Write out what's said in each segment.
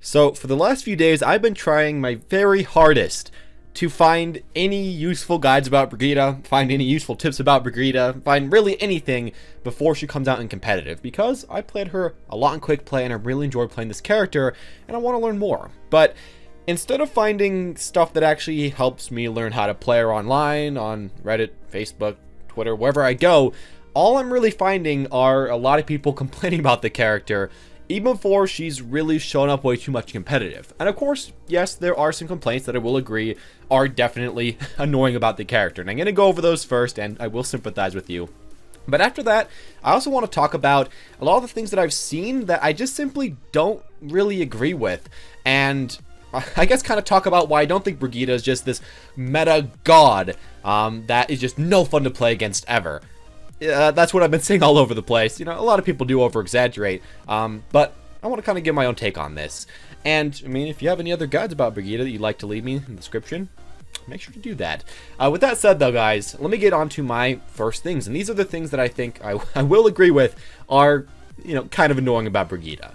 So, for the last few days, I've been trying my very hardest to find any useful guides about Brigitte, find any useful tips about Brigitte, find really anything before she comes out in competitive, because I played her a lot in quick play and I really enjoyed playing this character, and I want to learn more. But instead of finding stuff that actually helps me learn how to play her online, on Reddit, Facebook, Twitter, wherever I go, all I'm really finding are a lot of people complaining about the character, even before she's really shown up way too much competitive. And of course, yes, there are some complaints that I will agree are definitely annoying about the character. And I'm going to go over those first, and I will sympathize with you. But after that, I also want to talk about a lot of the things that I've seen that I just simply don't really agree with. And I guess kind of talk about why I don't think Brigitte is just this meta god that is just no fun to play against ever. That's what I've been saying all over the place. You know, a lot of people do over-exaggerate, but I want to kind of give my own take on this. And, I mean, if you have any other guides about Brigitte that you'd like to leave me in the description, make sure to do that. With that said, though, guys, let me get on to my first things. And these are the things that I think I will agree with are, you know, kind of annoying about Brigitte.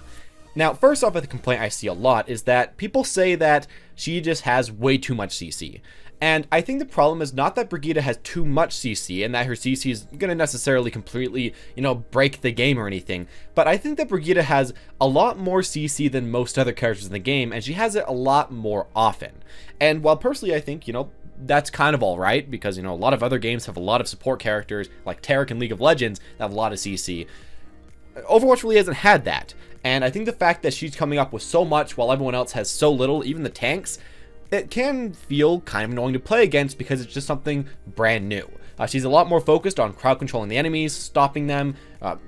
Now, first off, the complaint I see a lot is that people say that she just has way too much CC. And I think the problem is not that Brigitte has too much CC and that her CC is going to necessarily completely, you know, break the game or anything. But I think that Brigitte has a lot more CC than most other characters in the game, and she has it a lot more often. And while personally I think, you know, that's kind of alright, because, you know, a lot of other games have a lot of support characters, like Taric in League of Legends, that have a lot of CC. Overwatch really hasn't had that. And I think the fact that she's coming up with so much while everyone else has so little, even the tanks, it can feel kind of annoying to play against because it's just something brand new. She's a lot more focused on crowd controlling the enemies, stopping them,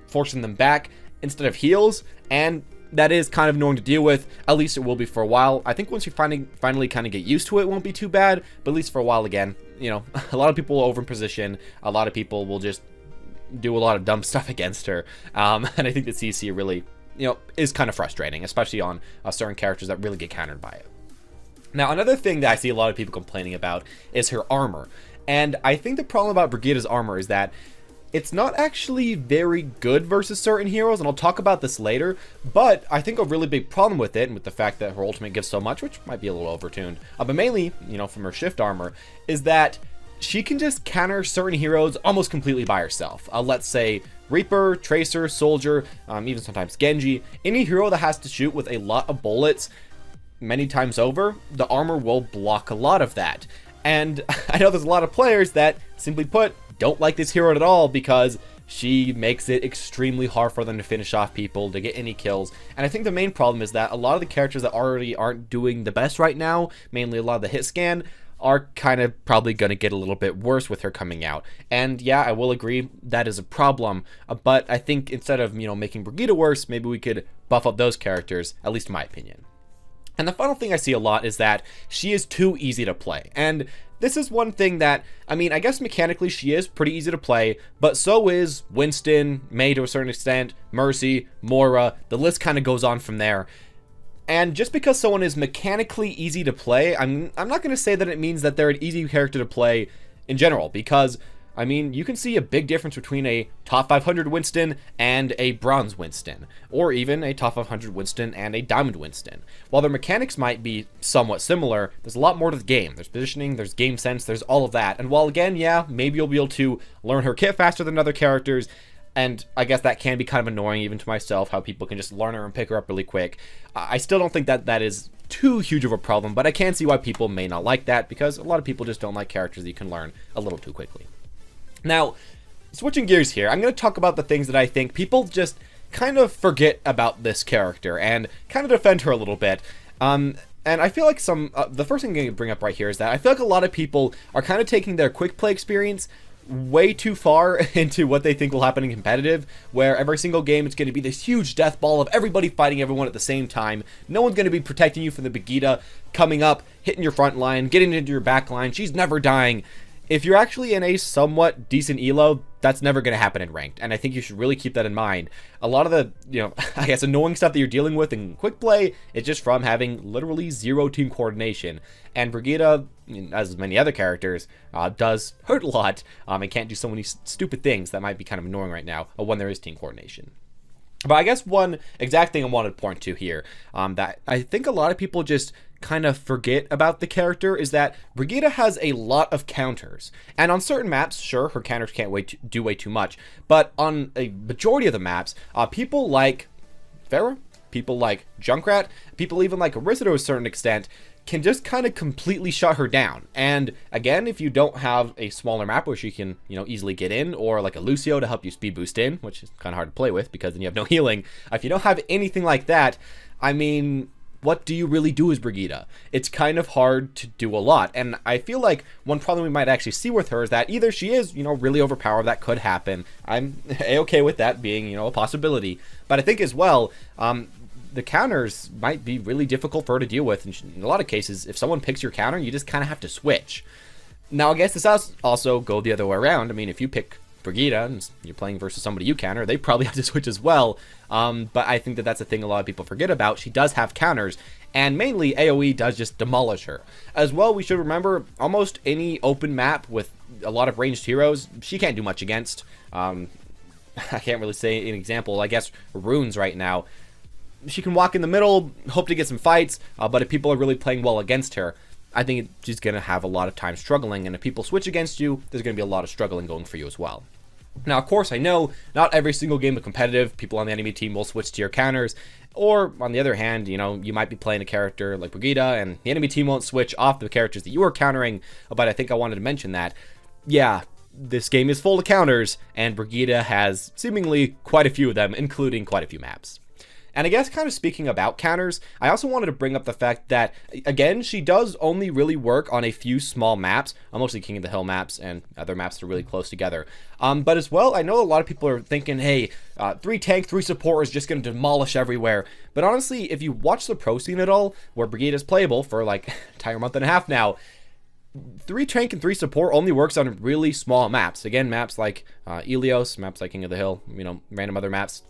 forcing them back instead of heals, and that is kind of annoying to deal with. At least it will be for a while. I think once you finally kind of get used to it, it won't be too bad, but at least for a while again, you know, a lot of people will over position, a lot of people will just do a lot of dumb stuff against her, and I think that CC really, you know, is kind of frustrating, especially on certain characters that really get countered by it. Now, another thing that I see a lot of people complaining about is her armor. And I think the problem about Brigitte's armor is that it's not actually very good versus certain heroes, and I'll talk about this later, but I think a really big problem with it, and with the fact that her ultimate gives so much, which might be a little overtuned, but mainly, you know, from her shift armor, is that she can just counter certain heroes almost completely by herself. Let's say Reaper, Tracer, Soldier, even sometimes Genji. Any hero that has to shoot with a lot of bullets many times over, the armor will block a lot of that. And I know there's a lot of players that, simply put, don't like this hero at all because she makes it extremely hard for them to finish off people, to get any kills. And I think the main problem is that a lot of the characters that already aren't doing the best right now, mainly a lot of the hit scan, are kind of probably going to get a little bit worse with her coming out. And yeah, I will agree that is a problem, but I think instead of, you know, making Brigitte worse, maybe we could buff up those characters, at least in my opinion. And the final thing I see a lot is that she is too easy to play. And this is one thing that, I mean, I guess mechanically she is pretty easy to play, but so is Winston, Mei to a certain extent, Mercy, Moira, the list kind of goes on from there. And just because someone is mechanically easy to play, I'm not going to say that it means that they're an easy character to play in general, because I mean, you can see a big difference between a top 500 Winston and a bronze Winston, or even a top 500 Winston and a diamond Winston. While their mechanics might be somewhat similar, there's a lot more to the game. There's positioning, there's game sense, there's all of that. And while again, yeah, maybe you'll be able to learn her kit faster than other characters, and I guess that can be kind of annoying even to myself, how people can just learn her and pick her up really quick. I still don't think that is too huge of a problem, but I can see why people may not like that, because a lot of people just don't like characters that you can learn a little too quickly. Now, switching gears here, I'm going to talk about the things that I think people just kind of forget about this character and kind of defend her a little bit. And I feel like the first thing I'm going to bring up right here is that I feel like a lot of people are kind of taking their quick play experience way too far into what they think will happen in competitive, where every single game it's going to be this huge death ball of everybody fighting everyone at the same time. No one's going to be protecting you from the Brigitte coming up, hitting your front line, getting into your back line. She's never dying. If you're actually in a somewhat decent elo, that's never going to happen in ranked, and I think you should really keep that in mind. A lot of the, you know, I guess annoying stuff that you're dealing with in quick play is just from having literally zero team coordination, and Brigitte, as many other characters, does hurt a lot, and can't do so many stupid things that might be kind of annoying right now when there is team coordination. But I guess one exact thing I wanted to point to here, that I think a lot of people just kind of forget about the character, is that Brigitte has a lot of counters. And on certain maps, sure, her counters can't do way too much. But on a majority of the maps, people like Pharah, people like Junkrat, people even like Orisa to a certain extent, can just kind of completely shut her down. And again, if you don't have a smaller map where she can, easily get in, or like a Lucio to help you speed boost in, which is kind of hard to play with because then you have no healing. If you don't have anything like that, I mean, what do you really do as Brigitte? It's kind of hard to do a lot. And I feel like one problem we might actually see with her is that either she is, really overpowered, that could happen. I'm a-okay with that being, a possibility. But I think as well, the counters might be really difficult for her to deal with. And in a lot of cases, if someone picks your counter, you just kind of have to switch. Now, I guess this does also go the other way around. I mean, if you pick Brigitte and you're playing versus somebody you counter, they probably have to switch as well. But I think that that's a thing a lot of people forget about. She does have counters, and mainly AoE does just demolish her. As well, we should remember almost any open map with a lot of ranged heroes, she can't do much against. I can't really say an example. I guess runes right now. She can walk in the middle, hope to get some fights, but if people are really playing well against her, I think she's going to have a lot of time struggling, and if people switch against you, there's going to be a lot of struggling going for you as well. Now, of course, I know not every single game of competitive, people on the enemy team will switch to your counters, or on the other hand, you might be playing a character like Brigitte, and the enemy team won't switch off the characters that you are countering, but I think I wanted to mention that, yeah, this game is full of counters, and Brigitte has seemingly quite a few of them, including quite a few maps. And I guess kind of speaking about counters, I also wanted to bring up the fact that, again, she does only really work on a few small maps, mostly King of the Hill maps and other maps that are really close together. But as well, I know a lot of people are thinking, hey, 3 tank, 3 support is just going to demolish everywhere. But honestly, if you watch the pro scene at all, where Brigitte is playable for like an entire month and a half now, 3 tank and 3 support only works on really small maps. Again, maps like Ilios, maps like King of the Hill, random other maps.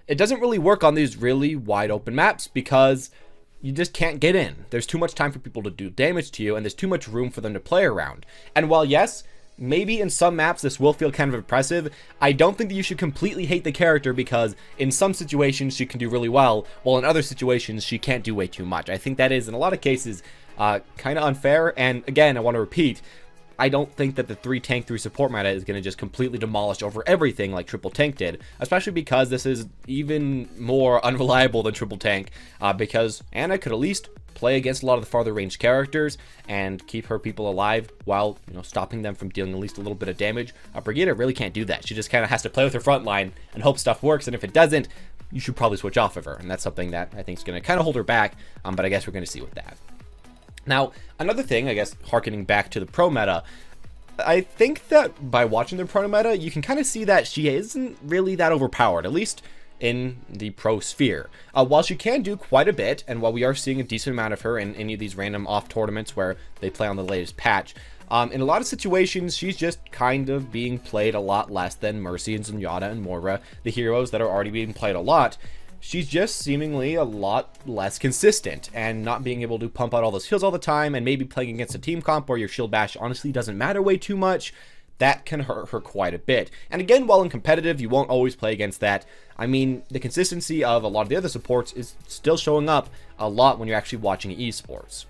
It doesn't really work on these really wide open maps because you just can't get in. There's too much time for people to do damage to you, and there's too much room for them to play around. And while yes, maybe in some maps this will feel kind of impressive, I don't think that you should completely hate the character because in some situations she can do really well, while in other situations she can't do way too much. I think that is, in a lot of cases, kind of unfair. And again, I want to repeat, I don't think that the 3 tank 3 support meta is going to just completely demolish over everything like triple tank did, especially because this is even more unreliable than triple tank, because Anna could at least play against a lot of the farther range characters and keep her people alive while stopping them from dealing at least a little bit of damage. Brigitte really can't do that. She just kind of has to play with her front line and hope stuff works, and if it doesn't, you should probably switch off of her, and that's something that I think is going to kind of hold her back, but I guess we're going to see with that. Now, another thing, I guess, harkening back to the pro meta, I think that by watching the pro meta, you can kind of see that she isn't really that overpowered, at least in the pro sphere. While she can do quite a bit, and while we are seeing a decent amount of her in any of these random off tournaments where they play on the latest patch, in a lot of situations, she's just kind of being played a lot less than Mercy and Zenyatta and Moira, the heroes that are already being played a lot. She's just seemingly a lot less consistent and not being able to pump out all those heals all the time, and maybe playing against a team comp where your shield bash honestly doesn't matter way too much. That can hurt her quite a bit. And again, while in competitive, you won't always play against that. I mean, the consistency of a lot of the other supports is still showing up a lot when you're actually watching esports.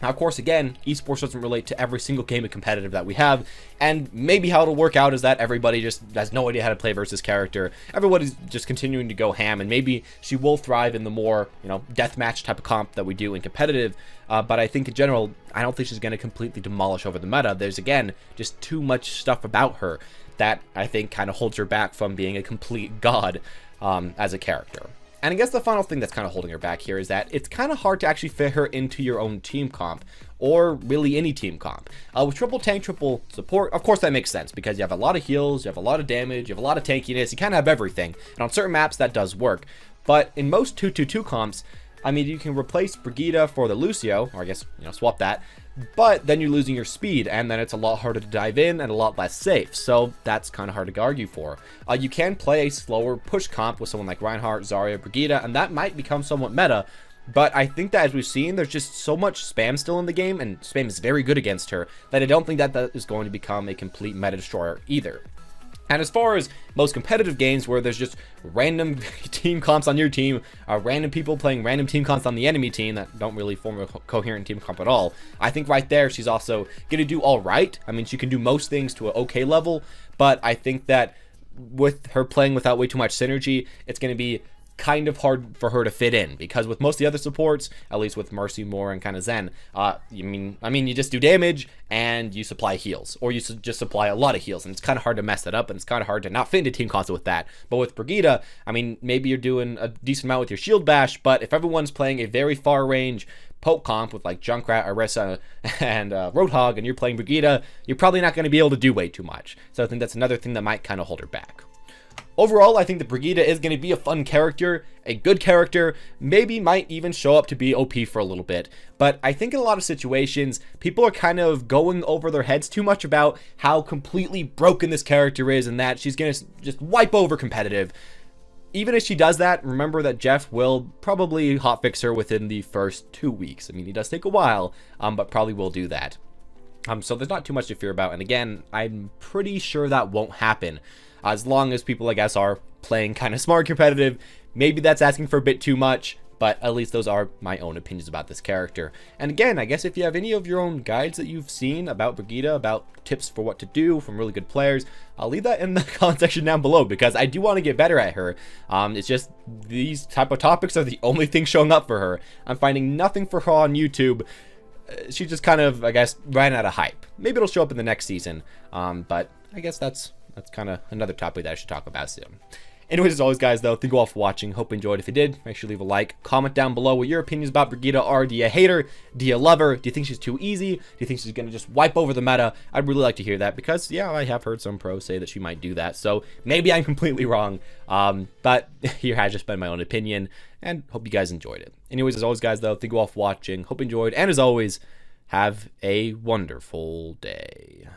Now, of course, again, esports doesn't relate to every single game of competitive that we have, and maybe how it'll work out is that everybody just has no idea how to play versus character. Everybody's just continuing to go ham, and maybe she will thrive in the more, deathmatch type of comp that we do in competitive, but I think in general, I don't think she's going to completely demolish over the meta. There's, again, just too much stuff about her that I think kind of holds her back from being a complete god as a character. And I guess the final thing that's kind of holding her back here is that it's kind of hard to actually fit her into your own team comp, or really any team comp. With triple tank, triple support, of course that makes sense, because you have a lot of heals, you have a lot of damage, you have a lot of tankiness, you kind of have everything. And on certain maps that does work. But in most 2-2-2 comps, I mean, you can replace Brigitte for the Lucio, or I guess, swap that, but then you're losing your speed, and then it's a lot harder to dive in and a lot less safe, so that's kind of hard to argue for. You can play a slower push comp with someone like Reinhardt, Zarya, Brigitte, and that might become somewhat meta, but I think that as we've seen, there's just so much spam still in the game, and spam is very good against her, that I don't think that is going to become a complete meta destroyer either. And as far as most competitive games where there's just random team comps on your team, random people playing random team comps on the enemy team that don't really form a coherent team comp at all, I think right there she's also going to do all right. I mean, she can do most things to an okay level, but I think that with her playing without way too much synergy, it's going to be kind of hard for her to fit in, because with most of the other supports, at least with Mercy, Moore, and kind of Zen, you just do damage and you supply heals, or you just supply a lot of heals, and it's kind of hard to mess that up, and it's kind of hard to not fit into team console with that. But with Brigitte, I mean, maybe you're doing a decent amount with your shield bash, but if everyone's playing a very far range poke comp with like Junkrat, Orisa, and Roadhog, and you're playing Brigitte, you're probably not going to be able to do way too much. So I think that's another thing that might kind of hold her back. Overall, I think that Brigitte is going to be a fun character, a good character, maybe might even show up to be OP for a little bit. But I think in a lot of situations, people are kind of going over their heads too much about how completely broken this character is and that she's going to just wipe over competitive. Even if she does that, remember that Jeff will probably hotfix her within the first 2 weeks. I mean, he does take a while, but probably will do that. So there's not too much to fear about. And again, I'm pretty sure that won't happen. As long as people, I guess, are playing kind of smart competitive. Maybe that's asking for a bit too much, but at least those are my own opinions about this character. And again, I guess if you have any of your own guides that you've seen about Brigitte, about tips for what to do from really good players, I'll leave that in the comment section down below, because I do want to get better at her. It's just these type of topics are the only thing showing up for her. I'm finding nothing for her on YouTube. She just kind of, I guess, ran out of hype. Maybe it'll show up in the next season, but I guess that's kind of another topic that I should talk about soon. Anyways, as always, guys, though, thank you all for watching. Hope you enjoyed. If you did, make sure to leave a like. Comment down below what your opinions about Brigitte are. Do you hate her? Do you love her? Do you think she's too easy? Do you think she's going to just wipe over the meta? I'd really like to hear that, because, yeah, I have heard some pros say that she might do that. So maybe I'm completely wrong. But here has just been my own opinion, and hope you guys enjoyed it. Anyways, as always, guys, though, thank you all for watching. Hope you enjoyed. And as always, have a wonderful day.